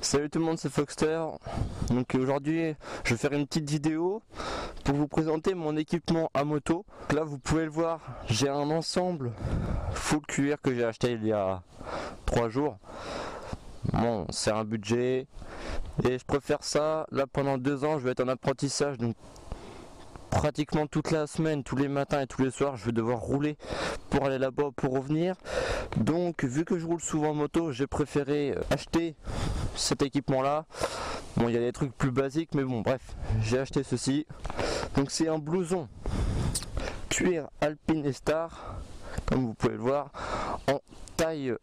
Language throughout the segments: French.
Salut tout le monde, c'est Foxter. Donc aujourd'hui je vais faire une petite vidéo pour vous présenter mon équipement à moto. Là vous pouvez le voir, j'ai un ensemble full cuir que j'ai acheté il y a 3 jours. Bon, c'est un budget et je préfère ça. Là pendant 2 ans je vais être en apprentissage, donc pratiquement toute la semaine, tous les matins et tous les soirs je vais devoir rouler pour aller là-bas, pour revenir. Donc vu que je roule souvent en moto, j'ai préféré acheter cet équipement là. Bon, il y a des trucs plus basiques, mais bon, bref, j'ai acheté ceci. Donc c'est un blouson cuir Alpinestar, comme vous pouvez le voir, en taille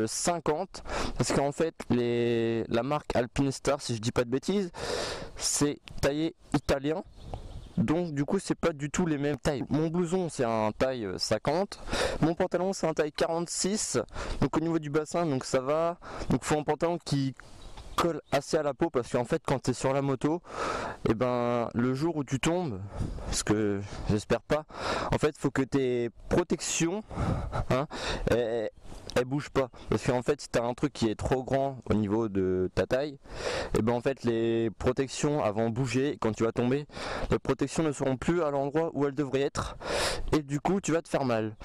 50, parce qu'en fait la marque Alpinestar, si je dis pas de bêtises, c'est taillé italien. Donc du coup c'est pas du tout les mêmes tailles. Mon blouson c'est un taille 50, mon pantalon c'est un taille 46, donc au niveau du bassin donc ça va. Donc faut un pantalon qui colle assez à la peau, parce qu'en fait quand tu es sur la moto, et ben le jour où tu tombes, parce que j'espère pas, en fait faut que tes protections elles bougent pas, parce qu'en fait si tu as un truc qui est trop grand au niveau de ta taille, et ben en fait les protections vont bouger. Quand tu vas tomber, les protections ne seront plus à l'endroit où elles devraient être, et du coup tu vas te faire mal.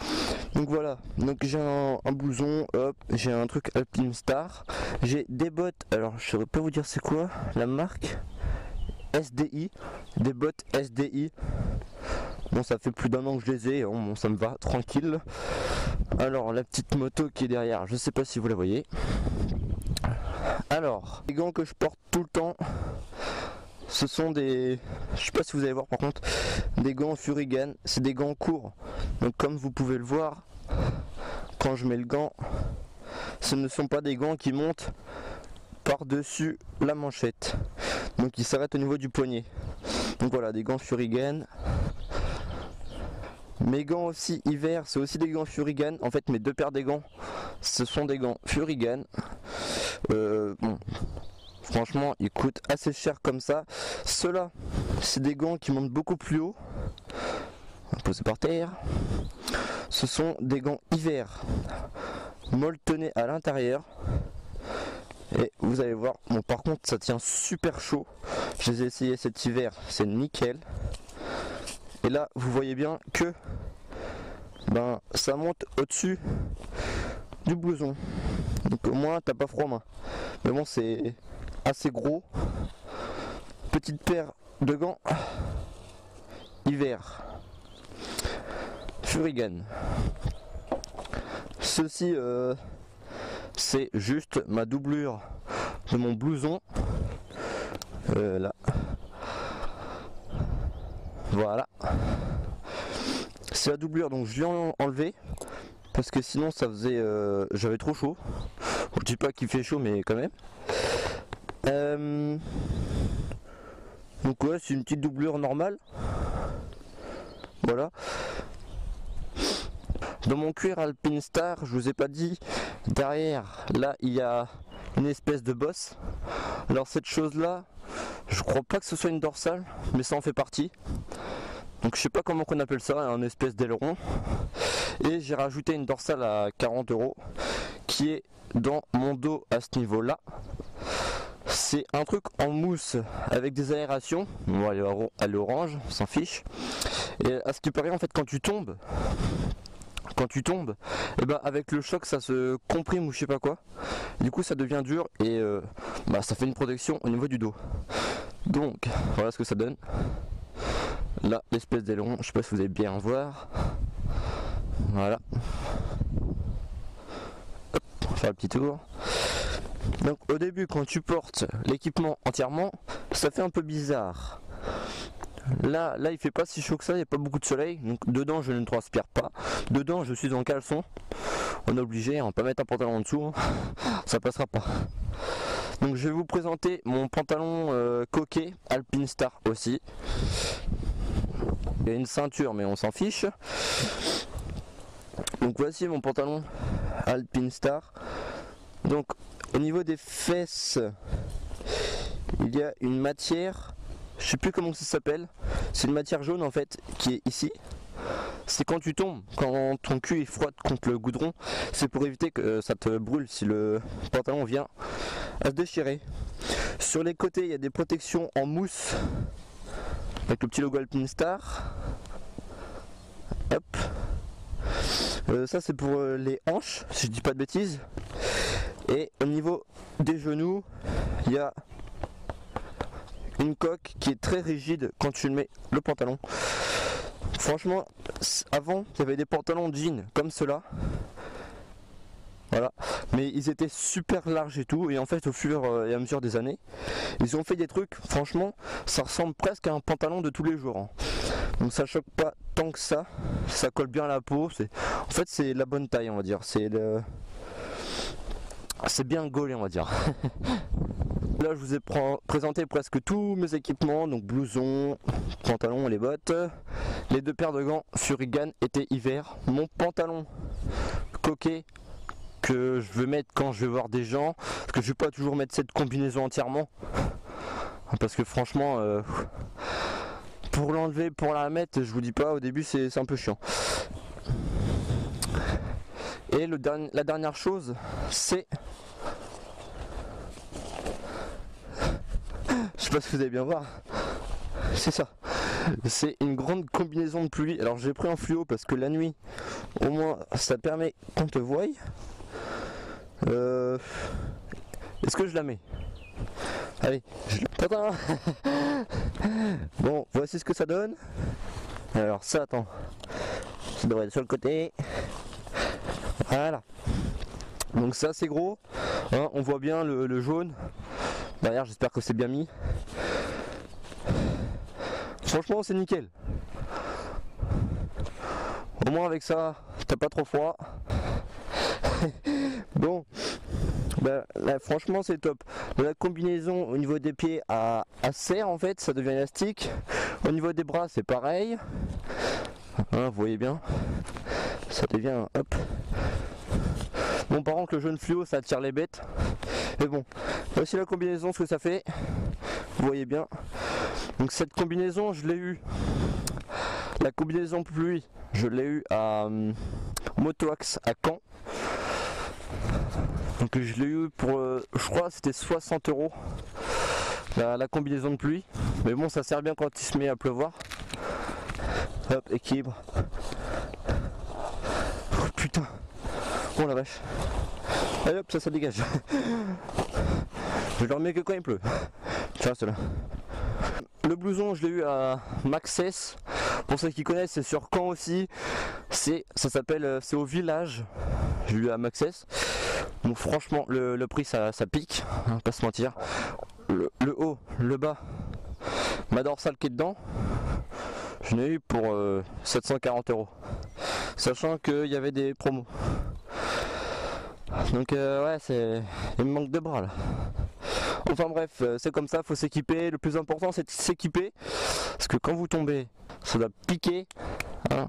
Donc voilà, donc j'ai un blouson, hop, j'ai un truc Alpinestar, j'ai des bottes, alors je saurais pas vous dire c'est quoi la marque, SDI, des bottes SDI. Bon, ça fait plus d'1 an que je les ai, bon, ça me va, tranquille. Alors la petite moto qui est derrière, je sais pas si vous la voyez. Alors, les gants que je porte tout le temps, ce sont des, je sais pas si vous allez voir par contre, des gants Furigan. C'est des gants courts, donc comme vous pouvez le voir, quand je mets le gant, ce ne sont pas des gants qui montent par dessus la manchette, donc ils s'arrêtent au niveau du poignet. Donc voilà, des gants Furigan. Mes gants aussi hiver, c'est aussi des gants Furigan. En fait mes 2 paires des gants, ce sont des gants Furigan. Bon, franchement ils coûtent assez cher comme ça. Ceux-là c'est des gants qui montent beaucoup plus haut. On va poser par terre. Ce sont des gants hiver molletonnés à l'intérieur, et vous allez voir, bon par contre ça tient super chaud. Je les ai essayés cet hiver, c'est nickel. Et là vous voyez bien que ça monte au-dessus du blouson, donc au moins t'as pas froid aux mains. Mais bon, c'est assez gros. Petite paire de gants hiver Furigan. Ceci c'est juste ma doublure de mon blouson, là, voilà, c'est la doublure, donc je viens enlever parce que sinon ça faisait, j'avais trop chaud. Je dis pas qu'il fait chaud, mais quand même. Donc ouais, c'est une petite doublure normale, voilà. Dans mon cuir Alpinestar, je vous ai pas dit, derrière là il y a une espèce de bosse. Alors cette chose là, je crois pas que ce soit une dorsale, mais ça en fait partie. Donc je sais pas comment qu'on appelle ça, un espèce d'aileron. Et j'ai rajouté une dorsale à 40 € qui est dans mon dos à ce niveau là. C'est un truc en mousse avec des aérations. Bon, elle est orange, on s'en fiche. Et à ce qui paraît, en fait, quand tu tombes, et ben avec le choc ça se comprime ou je sais pas quoi, du coup ça devient dur, et ça fait une protection au niveau du dos. Donc voilà ce que ça donne. Là l'espèce d'aileron, je sais pas si vous allez bien voir, voilà. Hop, on va faire le petit tour. Donc au début quand tu portes l'équipement entièrement, ça fait un peu bizarre. Là il fait pas si chaud que ça, il n'y a pas beaucoup de soleil, donc dedans je ne transpire pas. Dedans je suis en caleçon, on est obligé, on va pas mettre un pantalon en dessous, ça passera pas. Donc je vais vous présenter mon pantalon coquet Alpinestar aussi. Il y a une ceinture mais on s'en fiche. Donc voici mon pantalon Alpinestar. Donc au niveau des fesses, il y a une matière, je sais plus comment ça s'appelle, c'est une matière jaune en fait qui est ici. c'est quand tu tombes, quand ton cul est froid contre le goudron, c'est pour éviter que ça te brûle si le pantalon vient à se déchirer. Sur les côtés, il y a des protections en mousse avec le petit logo Alpinistar. Hop. Ça c'est pour les hanches, si je dis pas de bêtises. Et au niveau des genoux, il y a une coque qui est très rigide quand tu mets le pantalon. Franchement, avant, il y avait des pantalons jeans comme ceux-là. Voilà, mais ils étaient super larges et tout, et en fait au fur et à mesure des années, ils ont fait des trucs, franchement, ça ressemble presque à un pantalon de tous les jours. Hein. Donc ça choque pas tant que ça colle bien à la peau, en fait c'est la bonne taille on va dire, c'est bien gaulé on va dire. Là je vous ai présenté presque tous mes équipements, donc blouson, pantalon, les bottes, les 2 paires de gants Furigan été-hiver, mon pantalon coquet que je veux mettre quand je vais voir des gens, parce que je vais pas toujours mettre cette combinaison entièrement, parce que franchement pour l'enlever, pour la mettre, je vous dis pas, au début c'est un peu chiant. Et la dernière chose, c'est, je sais pas si vous allez bien voir, c'est ça, c'est une grande combinaison de pluie. Alors j'ai pris en fluo parce que la nuit, au moins ça permet qu'on te voie. Est-ce que je la mets? Allez, Attends. Bon, voici ce que ça donne. Alors ça, attends, ça devrait être sur le côté. Voilà. Donc ça c'est gros, hein, on voit bien le jaune. Derrière, j'espère que c'est bien mis. Franchement c'est nickel. Au moins avec ça, t'as pas trop froid. Bon, bah, là, franchement c'est top. La combinaison au niveau des pieds à serre en fait, ça devient élastique. Au niveau des bras c'est pareil. Hein, vous voyez bien, ça devient hop. Bon par contre le jaune fluo ça attire les bêtes. Mais bon, voici la combinaison, ce que ça fait. Vous voyez bien. Donc cette combinaison je l'ai eu. La combinaison pluie, je l'ai eu à Motoax à Caen. Donc je l'ai eu pour, je crois c'était 60 € la combinaison de pluie. Mais bon ça sert bien quand il se met à pleuvoir. Hop, équilibre. Oh, putain. Oh la vache. Allez hop, ça dégage. Je le remets que quand il pleut. Tiens, cela. Le blouson, je l'ai eu à Maxès. Pour ceux qui connaissent, c'est sur Caen aussi. Ça s'appelle, c'est au village. J'ai eu à Maxès. Donc franchement, le prix ça pique, hein, pas se mentir. Le haut, le bas, ma dorsale qui est dedans, je l'ai eu pour 740 €. Sachant qu'il y avait des promos. Donc ouais, il me manque 2 bras là. Enfin bref, c'est comme ça, faut s'équiper. Le plus important c'est de s'équiper. Parce que quand vous tombez, ça doit piquer. Hein.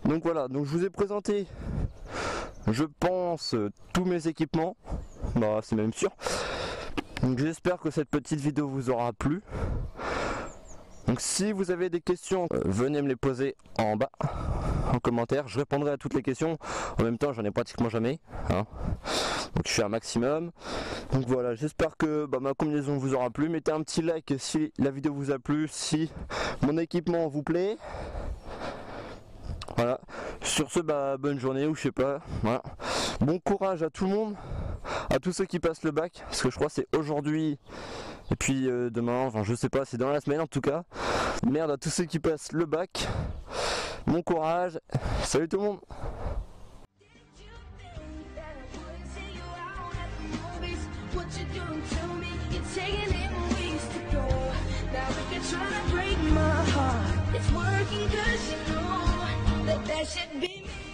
Donc voilà, donc je vous ai présenté, je pense, tous mes équipements. Bah c'est même sûr. Donc j'espère que cette petite vidéo vous aura plu. Donc si vous avez des questions, venez me les poser en bas, en commentaire. Je répondrai à toutes les questions. En même temps, j'en ai pratiquement jamais. Hein. Donc je fais un maximum. Donc voilà, j'espère que ma combinaison vous aura plu. Mettez un petit like si la vidéo vous a plu, si mon équipement vous plaît. Voilà. Sur ce, bonne journée ou je sais pas. Voilà. Bon courage à tout le monde, à tous ceux qui passent le bac, parce que je crois que c'est aujourd'hui et puis demain, enfin je sais pas, c'est dans la semaine en tout cas. Merde à tous ceux qui passent le bac. Bon courage. Salut tout le monde. That should be me.